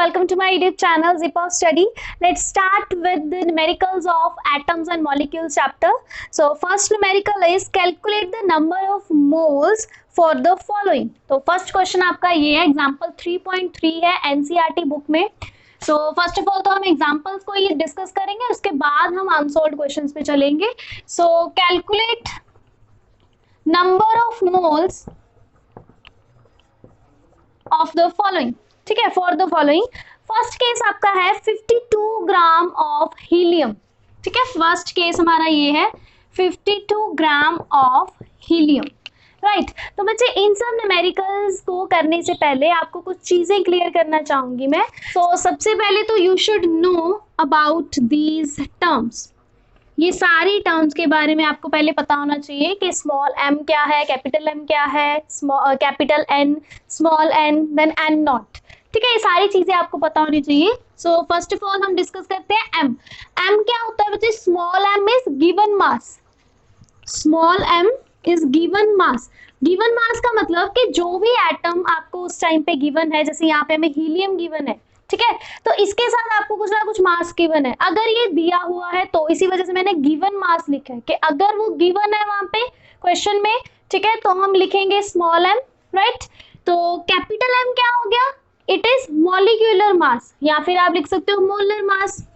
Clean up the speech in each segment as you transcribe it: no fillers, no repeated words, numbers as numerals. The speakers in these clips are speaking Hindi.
welcome to my YouTube channel Zip of Study. Let's start with the numericals of atoms and molecules chapter. So first numerical is calculate the number of moles for the following. तो फर्स्ट क्वेश्चन आपका ये है, एग्जाम्पल 3.3 है एनसीईआरटी बुक में. सो फर्स्ट ऑफ ऑल तो हम एग्जाम्पल्स को ये डिस्कस करेंगे, उसके बाद हम अनसॉल्व्ड क्वेश्चंस पे चलेंगे. सो calculate number of moles of the following. ठीक है, for the following. First case आपका है 52 ग्राम ऑफ हीलियम. ठीक है, फर्स्ट केस हमारा ये है 52 ग्राम ऑफ हीलियम. राइट, तो बच्चे इन सब न्यूमेरिकल्स को करने से पहले आपको कुछ चीजें क्लियर करना चाहूंगी मैं. तो सबसे पहले तो you should know about these terms. ये सारी टर्म्स के बारे में आपको पहले पता होना चाहिए कि स्मॉल एम क्या है, कैपिटल एम क्या है, capital N, small n, then n naught. ठीक है, ये सारी चीजें आपको पता होनी चाहिए. सो फर्स्ट ऑफ ऑल हम डिस्कस करते हैं एम. एम क्या होता है बच्चे? Small m is given mass. Small m is given mass. Given mass का मतलब कि जो भी एटम आपको उस टाइम पे गिवन है, जैसे यहाँ पे हमें हीलियम गिवन है, ठीक है, तो इसके साथ आपको कुछ ना कुछ मास गिवन है. अगर ये दिया हुआ है तो इसी वजह से मैंने गिवन मास लिखा है कि अगर वो गिवन है वहां पे क्वेश्चन में, ठीक है, तो हम लिखेंगे स्मॉल एम. राइट, तो कैपिटल एम क्या हो गया? इट इज मॉलिक्यूलर मास, या फिर आप लिख सकते हो मोलर मास.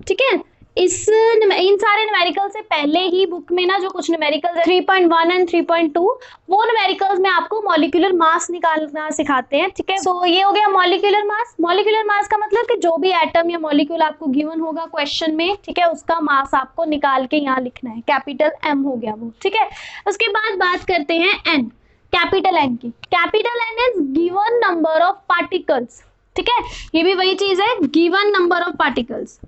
ठीक है, इन सारे न्यूमेरिकल से पहले ही बुक में ना जो कुछ न्यूमेरिकल्स है 3.1 एंड 3.2, वो न्यूमेरिकल्स में आपको मॉलिक्यूलर मास निकालना सिखाते हैं. ठीक है, सो ये हो गया मॉलिक्यूलर मास. मॉलिक्यूलर मास का मतलब कि जो भी एटम या मॉलिक्यूल आपको गिवन होगा क्वेश्चन में, ठीक है, उसका मास आपको निकाल के यहाँ लिखना है. कैपिटल एम हो गया वो. ठीक है, उसके बाद बात करते हैं एन, कैपिटल एन की. Capital N is given number of particles. ठीक है, ये भी वही चीज है, गिवन नंबर ऑफ पार्टिकल्स,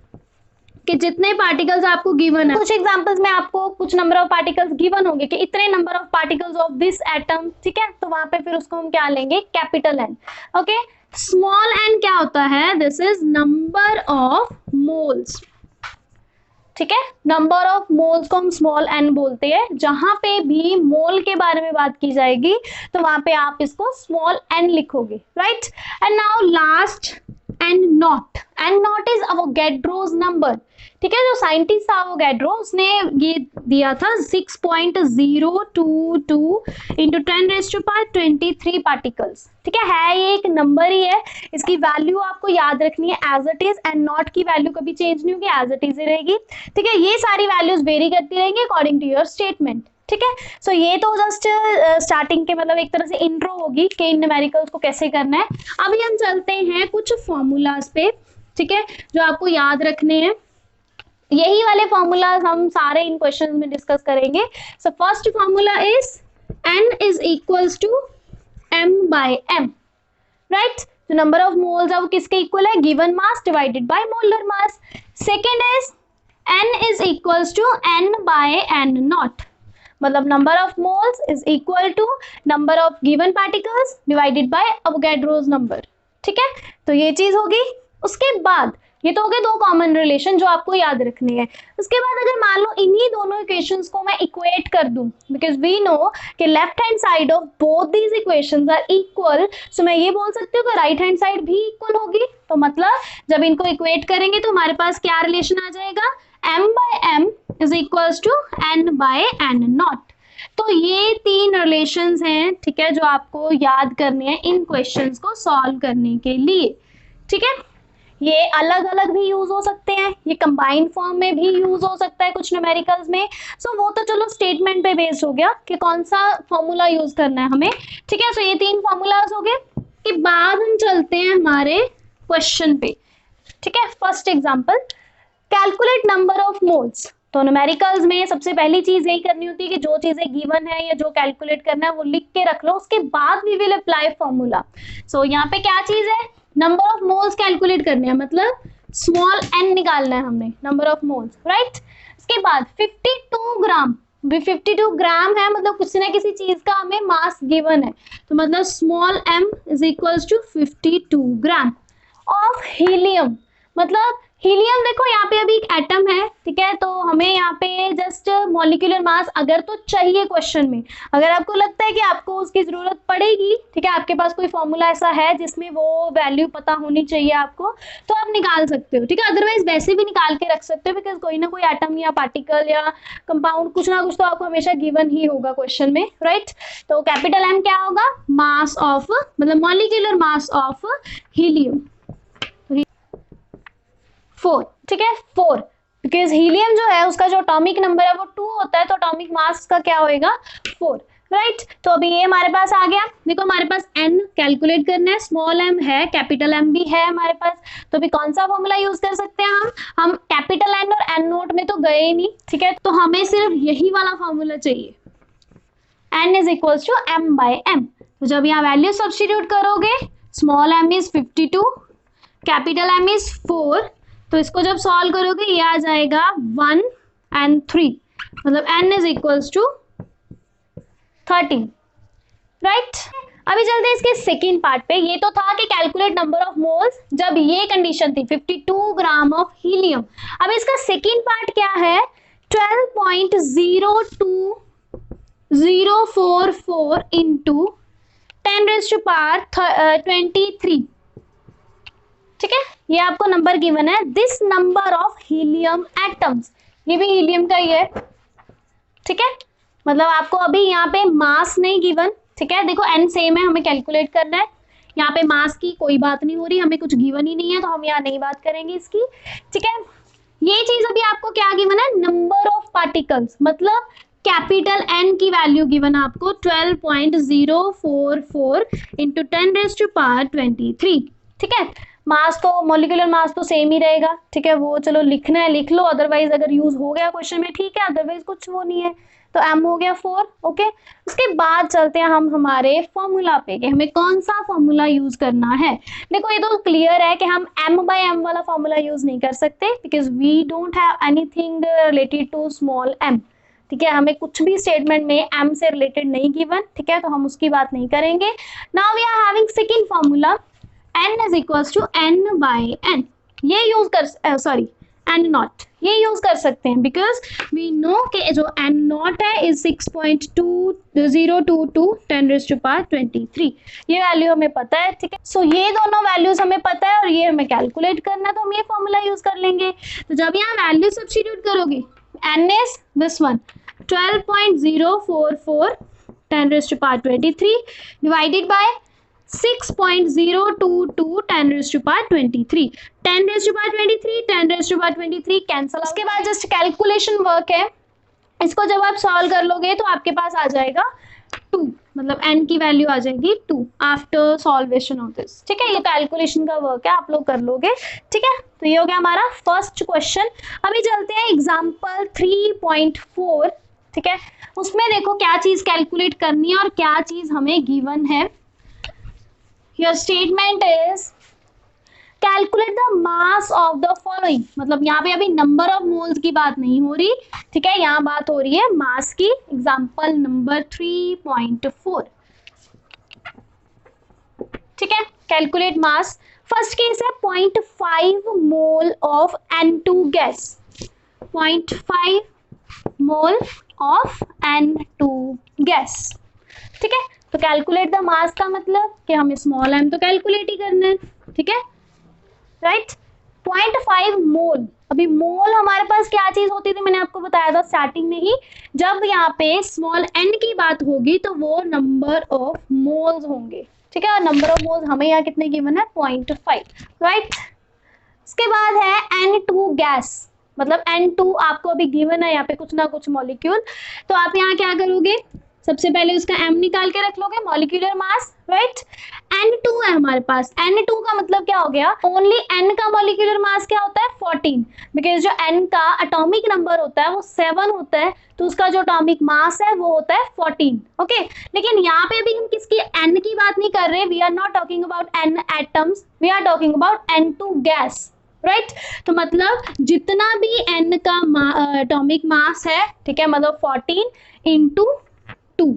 कि जितने पार्टिकल्स आपको गिवन है. कुछ एग्जांपल्स में आपको कुछ नंबर ऑफ पार्टिकल्स गिवन होंगे कि इतने number of particles of this atom. ठीक है, तो वहां पे फिर उसको हम क्या लेंगे? Capital N. Okay, small n क्या होता है? This is number of moles. ठीक है, नंबर ऑफ मोल्स को हम स्मॉल एन बोलते हैं. जहां पे भी मोल के बारे में बात की जाएगी तो वहां पे आप इसको स्मॉल एन लिखोगे. Right, and now last N naught. N naught is Avogadro's number. ठीक है, जो साइंटिस्ट था अवोगैड्रो, उसने ये दिया था 6.022 इंटू 10⁻23 पार्टिकल्स. ठीक है, ये एक नंबर ही है. इसकी वैल्यू आपको याद रखनी है as it is, and naught की वैल्यू कभी चेंज नहीं होगी, एज इट इज ही रहेगी. ठीक है, ये सारी वैल्यूज वेरी करती रहेंगी अकॉर्डिंग टू योर स्टेटमेंट. ठीक है, सो ये तो जस्ट स्टार्टिंग के मतलब एक तरह से इंट्रो होगी कि इन न्यूमेरिकल्स को कैसे करना है. अभी हम चलते हैं कुछ फॉर्मूलाज पे. ठीक है, जो आपको याद रखने हैं. यही वाले फॉर्मूलाज हम सारे इन क्वेश्चंस में डिस्कस करेंगे. So first formula is n is equals to m by m. Right, जो नंबर ऑफ मोल्स है वो किसके इक्वल है? Given mass divided by molar mass. Second is n is equals to n by n naught, मतलब number of moles is equal to number of given particles divided by Avogadro's number. ठीक है, तो ये चीज होगी. उसके बाद ये तो हो गए दो कॉमन रिलेशन जो आपको याद रखनी है. उसके बाद अगर मान लो इन्हीं दोनों इक्वेशंस को मैं इक्वेट कर दूं, बिकॉज वी नो कि left hand side of both these equations are equal, so मैं ये बोल सकती हूँ कि राइट हैंड साइड भी इक्वल होगी. तो मतलब जब इनको इक्वेट करेंगे तो हमारे पास क्या रिलेशन आ जाएगा? m by m is equals to n by n naught. तो ये तीन रिलेशंस हैं, ठीक है, जो आपको याद करने हैं इन क्वेश्चंस को सॉल्व करने के लिए. ठीक है, ये अलग अलग भी यूज हो सकते हैं, ये कंबाइंड फॉर्म में भी यूज हो सकता है कुछ न्यूमेरिकल्स में. सो वो तो चलो स्टेटमेंट पे बेस्ड हो गया कि कौन सा फॉर्मूला यूज करना है हमें. ठीक है, सो ये तीन फॉर्मूलाज हो गए. के बाद हम चलते हैं हमारे क्वेश्चन पे. ठीक है, first example, calculate number of moles. तो न्यूमेरिकल्स में सबसे पहली चीज यही करनी होती है कि जो चीजें गिवन है या जो कैलकुलेट करना है वो लिख के रख लो. उसके बाद वी विल अप्लाई फॉर्मूला. सो यहाँ पे क्या चीज है? नंबर ऑफ मोल्स कैलकुलेट करने हैं, मतलब स्मॉल एन निकालना है हमने, नंबर ऑफ मोल्स. राइट, इसके बाद 52 ग्राम, 52 ग्राम है, मतलब किसी ना किसी चीज का हमें मास गिवन है, तो मतलब small m is equals to 52 gram of helium. मतलब हीलियम देखो यहाँ पे अभी एक एटम है, ठीक है। तो हमें यहाँ पे जस्ट मॉलिक्यूलर मास अगर तो चाहिए क्वेश्चन में, अगर आपको लगता है कि आपको उसकी जरूरत पड़ेगी, ठीक है, आपके पास कोई फॉर्मूला ऐसा है जिसमें वो वैल्यू पता होनी चाहिए आपको, तो आप निकाल सकते हो, ठीक है। अदरवाइज वैसे भी निकाल के रख सकते हो, बिकॉज कोई ना कोई एटम या पार्टिकल या कंपाउंड कुछ ना कुछ तो आपको हमेशा गिवन ही होगा क्वेश्चन में, राइट। तो कैपिटल एम क्या होगा, मास ऑफ, मतलब मॉलिक्यूलर मास ऑफ हीलियम 4, ठीक है, 4, बिकॉज हीलियम जो है उसका जो एटॉमिक नंबर है वो 2 होता है, तो एटॉमिक मास का क्या होएगा 4, राइट। तो अभी ये हमारे पास आ गया। देखो हमारे पास n कैलकुलेट करना है, स्मॉल m है, कैपिटल M भी है हमारे पास, तो अभी कौन सा फॉर्मूला यूज कर सकते हैं हम कैपिटल N और n नोट में तो गए ही नहीं, ठीक है, तो हमें सिर्फ यही वाला फॉर्मूला चाहिए, n is equals to m/m। तो जब यहाँ वैल्यू सब्स्टिट्यूट करोगे, small m is 52, capital M is 4, तो इसको जब सॉल्व करोगे ये आ जाएगा 1 and 3, मतलब n is equals to 13, right. अभी चलते हैं इसके सेकेंड पार्ट पे। ये तो था कि कैलकुलेट नंबर ऑफ मोल्स, जब ये कंडीशन थी 52 ग्राम ऑफ हीलियम। अब इसका सेकेंड पार्ट क्या है, 12.02044 इंटू 10⁻23, ठीक है, ये आपको नंबर गिवन है। This number of helium atoms, ये भी हीलियम का ही है, ठीक है, मतलब आपको अभी यहाँ पे मास नहीं गिवन, ठीक है, देखो n सेम है, हमें कैलकुलेट करना है, यहाँ पे मास की कोई बात नहीं हो रही, हमें कुछ गिवन ही नहीं है, तो हम यहाँ नहीं बात करेंगे इसकी, ठीक है। ये चीज अभी आपको क्या गिवन है, नंबर ऑफ पार्टिकल्स, मतलब कैपिटल N की वैल्यू गिवन आपको 12.044 इंटू 10⁻23, ठीक है। मास तो मॉलिक्यूलर मास तो सेम ही रहेगा, ठीक है, वो चलो लिखना है लिख लो, अदरवाइज अगर यूज हो गया क्वेश्चन में ठीक है, अदरवाइज कुछ वो नहीं है, तो m हो गया 4, ओके। उसके बाद चलते हैं हम हमारे फॉर्मूला पे कि हमें कौन सा फॉर्मूला यूज करना है। देखो ये तो क्लियर है कि हम m/m वाला फॉर्मूला यूज नहीं कर सकते, because we don't have anything related to small m, ठीक है, हमें कुछ भी स्टेटमेंट में m से रिलेटेड नहीं गिवन, ठीक है, तो हम उसकी बात नहीं करेंगे। Now we are having second formula, n is equals to n/n, ये यूज कर सॉरी n नॉट, ये यूज कर सकते हैं, बिकॉज वी नो कि जो n नॉट है इज 6.2022 10⁻23, ये वैल्यू हमें पता है, ठीक है। सो ये दोनों वैल्यूज हमें पता है और ये हमें कैलकुलेट करना है, तो हम ये फॉर्मूला यूज कर लेंगे। तो जब यहाँ वैल्यू सब्स्टिट्यूट करोगे, n is this one 12.044 10⁻23 divided by 6.022 10⁻23, 10⁻23 cancel. उसके बाद जस्ट कैलकुलेशन वर्क है, इसको जब आप सॉल्व कर लोगे तो आपके पास आ जाएगा 2, मतलब n की वैल्यू आ जाएगी 2 आफ्टर सॉल्वेशन ऑफ दिस, ठीक है, ये कैलकुलेशन का वर्क है, आप लोग कर लोगे, ठीक है। तो ये हो गया हमारा फर्स्ट क्वेश्चन। अभी चलते हैं एग्जाम्पल 3.4, ठीक है, उसमें देखो क्या चीज कैलकुलेट करनी है और क्या चीज हमें गिवन है। Your statement is calculate the mass of the following, मतलब यहाँ पे अभी नंबर ऑफ मोल्स की बात नहीं हो रही, ठीक है, यहाँ बात हो रही है मास की। एग्जाम्पल नंबर 3.4, ठीक है, कैलकुलेट मास। फर्स्ट केस है 0.5 mole of N2 gas, 0.5 mole of N2 gas, ठीक है। तो कैलकुलेट द मास का मतलब कि हमें स्मॉल m तो कैलकुलेट ही करना है, ठीक है, राइट। 0.5 मोल, अभी मोल हमारे पास क्या चीज होती थी, मैंने आपको बताया था स्टार्टिंग में ही, जब यहाँ पे स्मॉल n की बात होगी तो वो नंबर ऑफ मोल्स होंगे, ठीक है, और नंबर ऑफ मोल्स हमें यहाँ कितने गिवन है 0.5, राइट। उसके बाद है N2 गैस, मतलब N2 आपको अभी गिवन है यहाँ पे कुछ ना कुछ मॉलिक्यूल, तो आप यहाँ क्या करोगे, सबसे पहले उसका m निकाल के रख लोगे, मॉलिक्यूलर मास, राइट। N2 है हमारे पास, N2 का मतलब क्या हो गया, ओनली n का मॉलिक्यूलर मास क्या होता है 14, बिकॉज जो n का एटॉमिक नंबर होता है वो 7 होता है, तो उसका जो एटॉमिक मास है वो होता है 14, ओके। लेकिन यहाँ पे अभी हम किसकी n की बात नहीं कर रहे, we are not talking about n atoms, we are talking about N2 gas, right. तो मतलब जितना भी n का एटॉमिक मास है, ठीक है, मतलब 14 इंटू 2,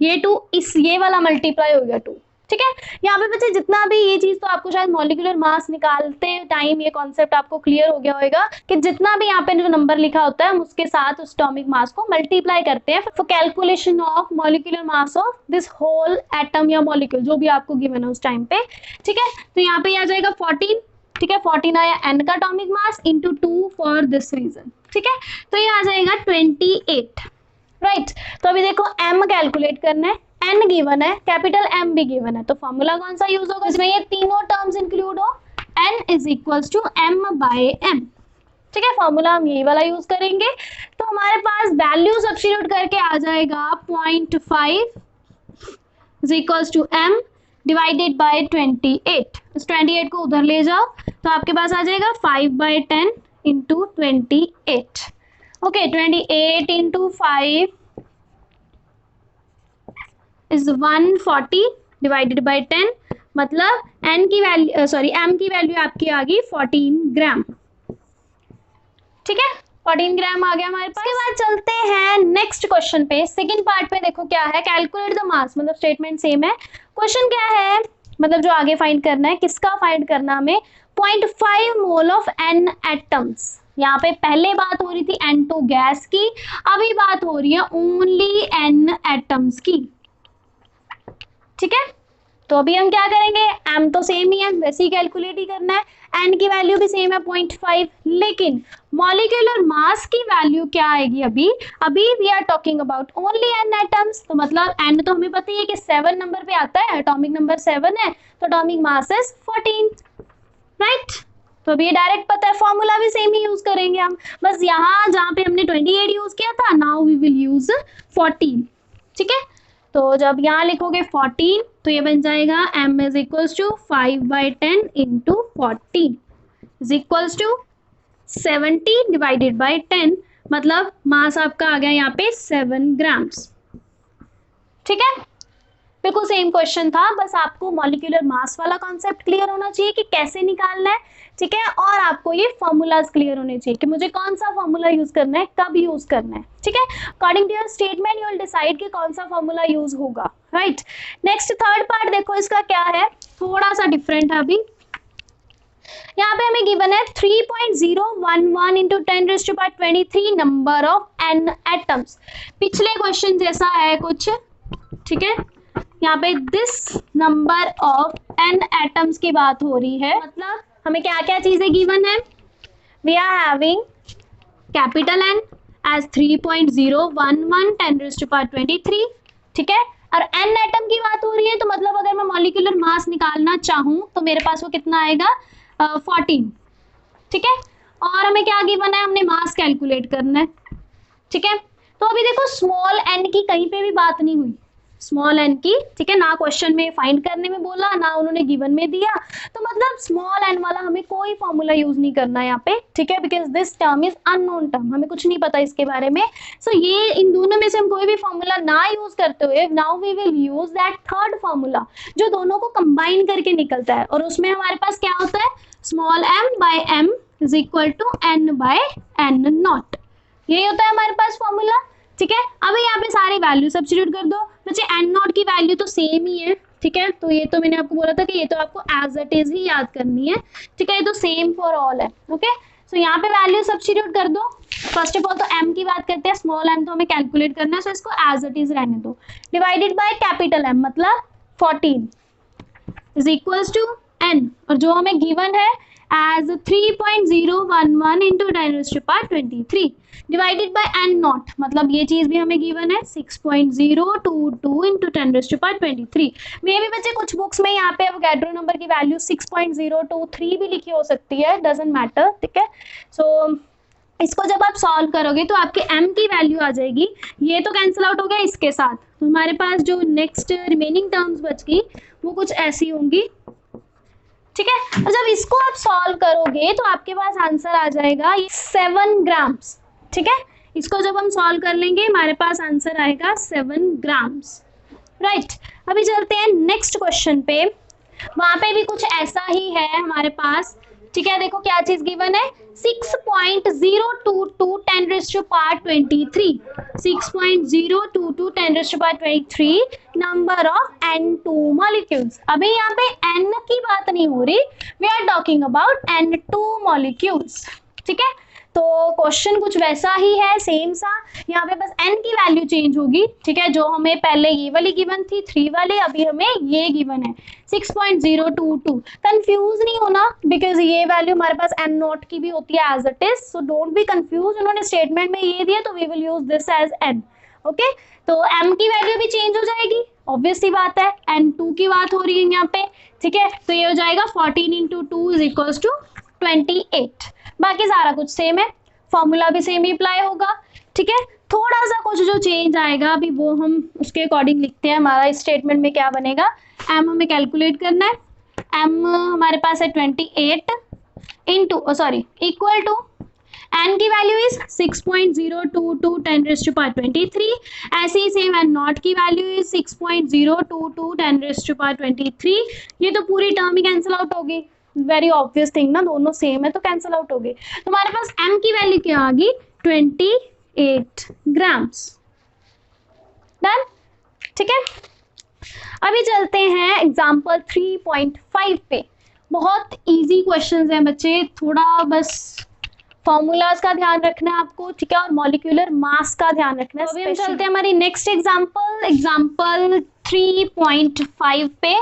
ये 2 इस ये वाला मल्टीप्लाई हो गया 2, ठीक है। यहाँ पे बच्चे जितना भी ये चीज तो आपको शायद मॉलिक्यूलर मास निकालते टाइम ये कॉन्सेप्ट आपको क्लियर हो गया होगा कि जितना भी यहाँ पे जो नंबर लिखा होता है हम उसके साथ उस एटॉमिक मास को मल्टीप्लाई करते हैं for calculation of molecular mass of this whole atom या मॉलिक्यूल जो भी आपको गिवन है उस टाइम पे। ठीक है, तो यहाँ पे आ जाएगा 14। ठीक है, 14 आया n का atomic mass into 2 for this reason. ठीक है, तो ये आ जाएगा 28। राइट, तो अभी देखो m कैलकुलेट करना है, n गिवन है, कैपिटल M भी गिवन है, तो फॉर्मूला कौन सा यूज होगा इसमें ये तीनों टर्म्स इंक्लूड हो, n is equals to m by m। ठीक है, फॉर्मूला हम यही वाला यूज करेंगे। तो हमारे पास वैल्यू सब्स्टिट्यूट करके आ जाएगा 0.5 is equals to m divided by 28। इस 28 को उधर ले जाओ तो आपके पास आ जाएगा 5/10 into 28। Okay, 28 into 5 is 140 divided by 10, मतलब n की वैल्यू m की वैल्यू आपकी आ गई 14 ग्राम। ठीक है, 14 ग्राम आ गया हमारे पास। इसके बाद चलते हैं नेक्स्ट क्वेश्चन पे। सेकंड पार्ट पे देखो क्या है, कैलकुलेट द मास, मतलब स्टेटमेंट सेम है, क्वेश्चन क्या है, मतलब जो आगे फाइंड करना है, किसका फाइंड करना हमें, 0.5 मोल ऑफ n एटम्स। यहाँ पे पहले बात हो रही थी N2 गैस की, अभी बात हो रही है ओनली n एटम्स की। ठीक है, तो अभी हम क्या करेंगे, m तो सेम ही है, वैसे ही कैलकुलेट ही करना है, n की वैल्यू भी सेम है 0.5, लेकिन मॉलिक्यूलर मास की वैल्यू क्या आएगी, अभी we are talking about only n atoms. तो मतलब n तो हमें पता ही है कि 7 नंबर पे आता है, एटॉमिक नंबर 7 है, तो एटॉमिक मास इज 14। राइट, तो अभी ये डायरेक्ट पता है, फॉर्मूला भी सेम ही यूज करेंगे हम, बस यहाँ जहाँ पे हमने 28 यूज किया था, नाउ वी विल यूज 14। ठीक है, तो जब यहाँ लिखोगे 14 तो ये बन जाएगा m is equals to 5/10 into 14 is equals to 70 divided by 10, मतलब मास आपका आ गया यहाँ पे 7 ग्राम्स। ठीक है, बिल्कुल सेम क्वेश्चन था, बस आपको मॉलिक्यूलर मास वाला कॉन्सेप्ट क्लियर होना चाहिए कि कैसे निकालना है। ठीक है, और आपको ये फॉर्मूलाज क्लियर होने चाहिए कि मुझे कौन सा फॉर्मूला यूज करना है, कब यूज करना है। ठीक है, according to your statement you will decide कि कौन सा फॉर्मूला यूज होगा। राइट, नेक्स्ट थर्ड पार्ट देखो, इसका क्या है, थोड़ा सा डिफरेंट है। अभी यहाँ पे हमें गिवन है 3.011 into 10⁻23 number of n atoms. पिछले क्वेश्चन जैसा है कुछ। ठीक है, यहाँ पे this number of n atoms की बात हो रही है, मतलब हमें क्या क्या चीजें गिवन है, we are having capital N as 3.011 10⁻23। ठीक है, और n एटम की बात हो रही है, तो मतलब अगर मैं मॉलिक्यूलर मास निकालना चाहूं तो मेरे पास वो कितना आएगा, 14। ठीक है, और हमें क्या गिवन है, हमने मास कैलकुलेट करना है। ठीक है, तो अभी देखो स्मॉल n की कहीं पे भी बात नहीं हुई, स्मॉल n की। ठीक है, ना क्वेश्चन में फाइंड करने में बोला, ना उन्होंने गिवन में दिया, तो मतलब स्मॉल n वाला हमें कोई फॉर्मूला यूज नहीं करना है यहाँ पे। ठीक है, because this term is unknown term, हमें कुछ नहीं पता इसके बारे में। सो ये इन दोनों में से हम कोई भी फॉर्मूला ना यूज करते हुए now we will use that third formula जो दोनों को कंबाइन करके निकलता है, और उसमें हमारे पास क्या होता है, small m by m is equal to n by n naught, यही होता है हमारे पास फॉर्मूला। ठीक है, अभी यहाँ पे सारे वैल्यू सब्स्टिट्यूट कर दो, मुझे n नॉट की वैल्यू तो सेम ही है। ठीक है, तो ये तो मैंने आपको बोला था कि ये तो आपको एज इट इज ही याद करनी है। ठीक है, ये तो सेम फॉर ऑल है। ओके, सो यहाँ पे वैल्यू सब्स्टिट्यूट कर दो। फर्स्ट ऑफ ऑल तो m की बात करते हैं, स्मॉल m तो हमें कैलकुलेट करना है, सो इसको एज इट इज रहने दो, डिवाइडेड बाय कैपिटल M मतलब 14 इज इक्वल्स टू n, और जो हमें गिवन है as 3.011 into 10⁻23 divided by n naught, मतलब ये चीज भी हमें गिवन है 6.022 into 10⁻23। मे भी बच्चे कुछ बुक्स में यहाँ पे एवोगैड्रो नंबर की वैल्यू 6.023 भी लिखी हो सकती है, डजंट मैटर। ठीक है, सो इसको जब आप सॉल्व करोगे तो आपके m की वैल्यू आ जाएगी, ये तो कैंसिल आउट हो गया इसके साथ, तो हमारे पास जो नेक्स्ट रिमेनिंग टर्म्स बच गई वो कुछ ऐसी होंगी। ठीक है, और जब इसको आप सॉल्व करोगे तो आपके पास आंसर आ जाएगा 7 ग्राम्स। ठीक है, इसको जब हम सॉल्व कर लेंगे हमारे पास आंसर आएगा 7 ग्राम्स। राइट, अभी चलते हैं नेक्स्ट क्वेश्चन पे, वहां पे भी कुछ ऐसा ही है हमारे पास। ठीक है, देखो क्या चीज गिवन है, 6.022 10⁻23, 6.022 10⁻23 नंबर ऑफ N2 मॉलिक्यूल्स। अभी यहाँ पे N की बात नहीं हो रही, we are talking about N2 molecules. ठीक है, तो क्वेश्चन कुछ वैसा ही है, सेम सा। यहाँ पे बस n की वैल्यू चेंज होगी। ठीक है, जो हमें पहले ये वाली गिवन थी 3 वाली, अभी हमें ये गिवन है 6.022। कंफ्यूज नहीं होना, बिकॉज ये वैल्यू हमारे पास n नॉट की भी होती है as it is, so don't be confuse. उन्होंने स्टेटमेंट में ये दिया तो we will use this as n। Okay, तो m की वैल्यू भी चेंज हो जाएगी, ऑब्वियस सी बात है, n2 की बात हो रही है यहाँ पे। ठीक है, तो ये हो जाएगा 14 × 2 = 28। बाकी सारा कुछ सेम है, फॉर्मूला भी सेम ही अप्लाई होगा। ठीक है, थोड़ा सा कुछ जो चेंज आएगा अभी वो हम उसके अकॉर्डिंग लिखते हैं। हमारा इस स्टेटमेंट में क्या बनेगा, m हमें कैलकुलेट करना है, m हमारे पास है 28 इक्वल टू n की वैल्यू इज 6.022 10⁻23। ऐसे ही सेम n नॉट की वैल्यू इज 6.022 10⁻23। ये तो पूरी टर्म ही कैंसिल आउट होगी, वेरी ऑब्वियस थिंग ना, दोनों सेम है तो कैंसिल आउट हो गए। तो हमारे पास m की वैल्यू क्या आ गई, 28 ग्राम्स। डन। ठीक है, अभी चलते हैं एग्जाम्पल 3.5 पे। बहुत इजी क्वेश्चंस हैं बच्चे, थोड़ा बस फॉर्मूलाज का ध्यान रखना है आपको। ठीक है, और मॉलिक्यूलर मास का ध्यान रखना है। अभी हम चलते हैं हमारी नेक्स्ट एग्जाम्पल 3.5 पे।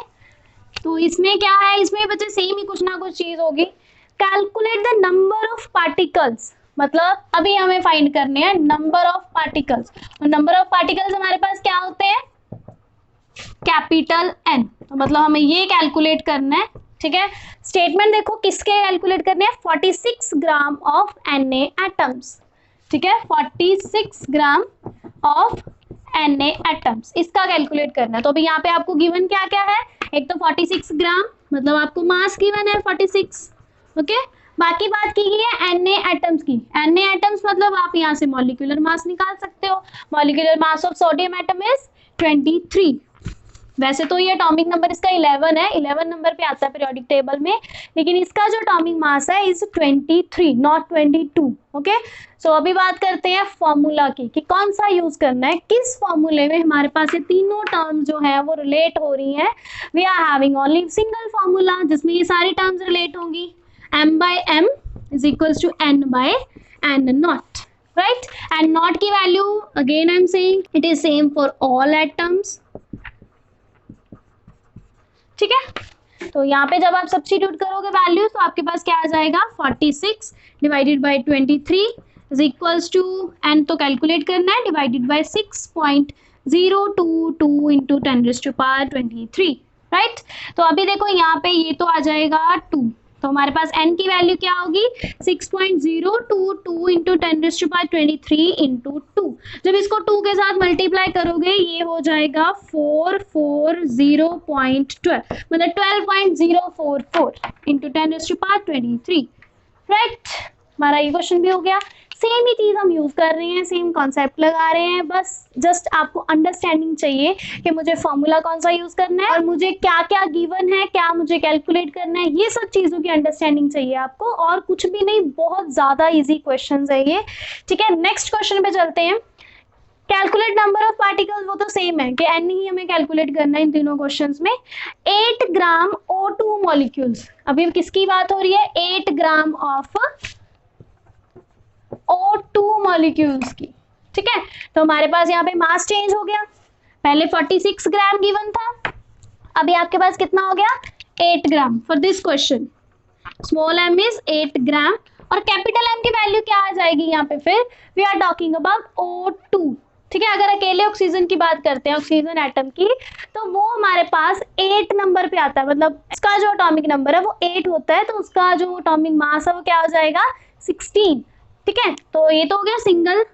तो इसमें क्या है, इसमें बच्चे सेम ही कुछ ना कुछ चीज होगी। Calculate the number of particles, मतलब अभी हमें फाइंड करने हैं नंबर ऑफ पार्टिकल्स। और नंबर ऑफ पार्टिकल्स हमारे पास क्या होते हैं, कैपिटल N। तो मतलब हमें ये कैलकुलेट करना है। ठीक है, स्टेटमेंट देखो किसके कैलकुलेट करने हैं, 46 ग्राम ऑफ Na एटम्स। ठीक है, 46 ग्राम ऑफ Na एटम्स, इसका कैलकुलेट करना है। तो अभी यहाँ पे आपको गिवन क्या क्या है, एक तो 46 ग्राम, मतलब आपको मास गिवन है 46। ओके, बाकी बात की गई है Na एटम्स की। Na एटम्स मतलब आप यहाँ से मॉलिक्यूलर मास निकाल सकते हो। Molecular mass of sodium atom is 23। वैसे तो ये एटॉमिक नंबर इसका 11 है, 11 नंबर पे आता है पीरियोडिक टेबल में, लेकिन इसका जो एटॉमिक मास है इज 23 नॉट 22। ओके, सो अभी बात करते हैं फॉर्मूला की कि कौन सा यूज करना है, किस फॉर्मूले में हमारे पास ये तीनों टर्म्स जो है वो रिलेट हो रही हैं। We are having only single formula जिसमें ये सारी टर्म्स रिलेट होंगी, m/m = n/n naught, right. And naught की value again I am saying it is same for all atoms. ठीक है, तो यहाँ पे जब आप सब्स्टिट्यूट करोगे वैल्यूज तो आपके पास क्या आ जाएगा, 46 / 23 = n तो कैलकुलेट करना है, डिवाइडेड बाय 6.022 × 10⁻23, राइट। तो अभी देखो यहाँ पे ये तो आ जाएगा 2, तो हमारे पास n की वैल्यू क्या होगी, 6.022 × 10⁻23 × 2। जब इसको 2 के साथ मल्टीप्लाई करोगे ये हो जाएगा 440.12, मतलब 12.044 × 10⁻23, राइट। हमारा ये क्वेश्चन भी हो गया। सेम ही चीज हम यूज कर रहे हैं, सेम कॉन्सेप्ट लगा रहे हैं, बस जस्ट आपको अंडरस्टैंडिंग चाहिए कि मुझे फॉर्मूला कौन सा यूज करना है और मुझे क्या क्या गिवन है, क्या मुझे कैलकुलेट करना है, ये सब चीजों की अंडरस्टैंडिंग चाहिए आपको, और कुछ भी नहीं। बहुत ज्यादा इजी क्वेश्चन है ये। ठीक है, नेक्स्ट क्वेश्चन पे चलते हैं। कैलकुलेट नंबर ऑफ पार्टिकल्स, वो तो सेम है कि n ही हमें कैलकुलेट करना है इन तीनों क्वेश्चंस में। 8 ग्राम O2 मॉलिक्यूल्स, अभी किसकी बात हो रही है, 8 ग्राम ऑफ O2 मॉलिक्यूल्स की। ठीक है, तो हमारे पास यहाँ पे मास चेंज हो गया, पहले 46 ग्राम गिवन था, अभी आपके पास कितना हो गया, 8 gram. For this question small m is 8 gram और कैपिटल M की वैल्यू क्या आ जाएगी यहाँ पे, फिर we are talking about O2। ठीक है, अगर अकेले ऑक्सीजन की बात करते हैं, ऑक्सीजन एटम की, तो वो हमारे पास 8 नंबर पे आता है, मतलब इसका जो एटॉमिक नंबर है वो 8 होता है, तो उसका जो एटॉमिक मास है वो क्या हो जाएगा, 16। ठीक है, तो ये तो हो गया सिंगल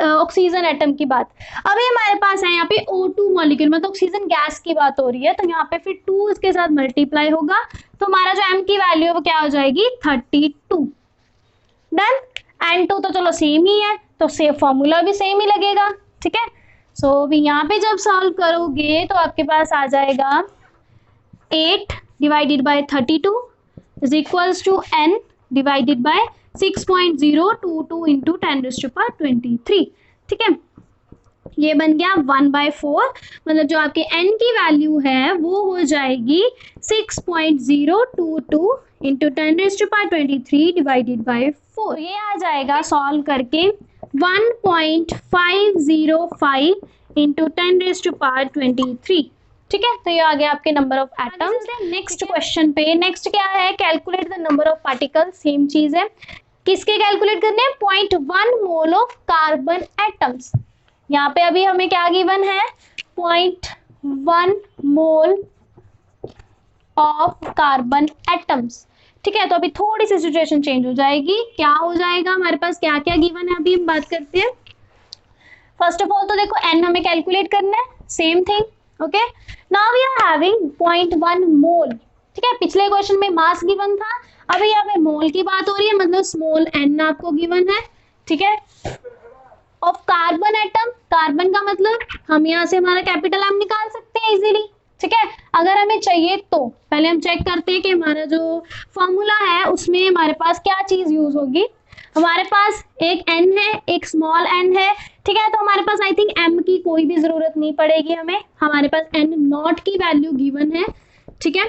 ऑक्सीजन एटम की बात। अभी हमारे पास है यहाँ पे O2 मॉलिक्यूल, मतलब ऑक्सीजन गैस की बात हो रही है, तो यहाँ पे फिर 2 इसके साथ मल्टीप्लाई होगा, तो हमारा जो M की वैल्यू है वो क्या हो जाएगी, 32। डन। N2 तो चलो सेम ही है, तो से फॉर्मूला भी सेम ही लगेगा। ठीक है, सो अभी यहाँ पे जब सॉल्व करोगे तो आपके पास आ जाएगा 8 / 32 = n / 6.022 इंटू 10⁻23, ठीक है। ये बन गया 1/4, मतलब जो आपके n की वैल्यू है वो हो जाएगी 6.022 इंटू 10⁻23 डिवाइडेड बाय 4। ये आ जाएगा सॉल्व करके 1.505 इंटू 10⁻23, ठीक है। तो ये आ गया आपके number of atoms. Next question पे, नेक्स्ट क्या है, calculate the number of particles. Same चीज है, किसके कैलकुलेट करने हैं, 0.1 मोल ऑफ कार्बन एटम्स। यहाँ पे अभी हमें क्या गिवन है, 0.1 मोल ऑफ कार्बन एटम्स, ठीक है। तो अभी थोड़ी सी सिचुएशन चेंज हो जाएगी, क्या हो जाएगा, हमारे पास क्या क्या गिवन है अभी हम बात करते हैं। फर्स्ट ऑफ ऑल तो देखो n हमें कैलकुलेट करना है, same thing, okay. Now we are having 0.1 mole, ठीक है। पिछले क्वेश्चन में मास गिवन था, अभी यहाँ पे मोल की बात हो रही है, मतलब स्मॉल n आपको गिवन है, ठीक है। ऑफ कार्बन एटम, कार्बन का मतलब हम यहाँ से हमारा कैपिटल M निकाल सकते हैं इजीली, ठीक है। अगर हमें चाहिए तो पहले हम चेक करते हैं कि हमारा जो फॉर्मूला है उसमें हमारे पास क्या चीज यूज होगी। हमारे पास एक n है, एक स्मॉल n है, ठीक है। तो हमारे पास आई थिंक m की कोई भी जरूरत नहीं पड़ेगी हमें, हमारे पास n नॉट की वैल्यू गिवन है, ठीक है,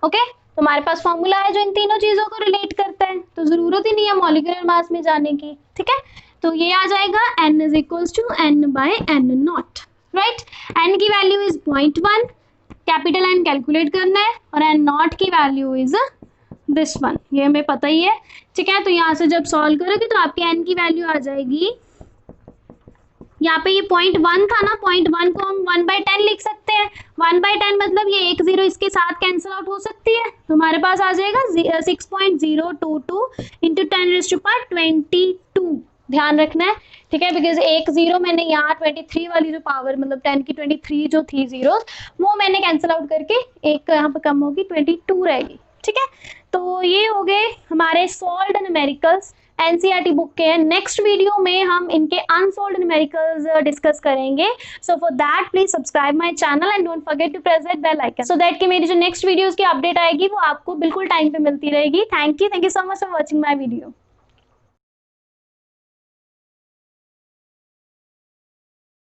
ओके। तो हमारे पास फॉर्मूला है जो इन तीनों चीजों को रिलेट करता है, तो जरूरत ही नहीं है मॉलिक्यूलर मास में जाने की, ठीक है। तो ये आ जाएगा n is equals to n/n naught, right. n की value is 0.1, capital N calculate करना है, और n नॉट की वैल्यू इज दिस वन, ये हमें पता ही है, ठीक है। तो यहाँ से जब सॉल्व करोगे तो आपकी n की वैल्यू आ जाएगी, यहाँ पे ये 0.1 था ना, 0.1 को हम 1/10 लिख सकते हैं। 1/10 मतलब ये एक जीरो इसके साथ कैंसिल आउट हो सकती है, तो हमारे पास आ जाएगा 6.022 इंटू 10⁻22, ध्यान रखना है, ठीक है। बिकॉज एक जीरो मैंने यहाँ 23 वाली जो पावर, मतलब 10 की 23 जो थी जीरो, वो मैंने कैंसिल आउट करके एक यहाँ पे कम होगी, 22 रहेगी, ठीक है। तो ये हो गए हमारे सॉल्व्ड न्यूमेरिकल्स, एनसीईआरटी बुक के हैं। नेक्स्ट वीडियो में हम इनके अनसॉल्व्ड न्यूमेरिकल्स डिस्कस करेंगे। So for that please subscribe my channel and don't forget to press that bell icon, so that कि मेरी जो नेक्स्ट वीडियोस की अपडेट आएगी वो आपको बिल्कुल टाइम पे मिलती रहेगी। Thank you so much for watching my video.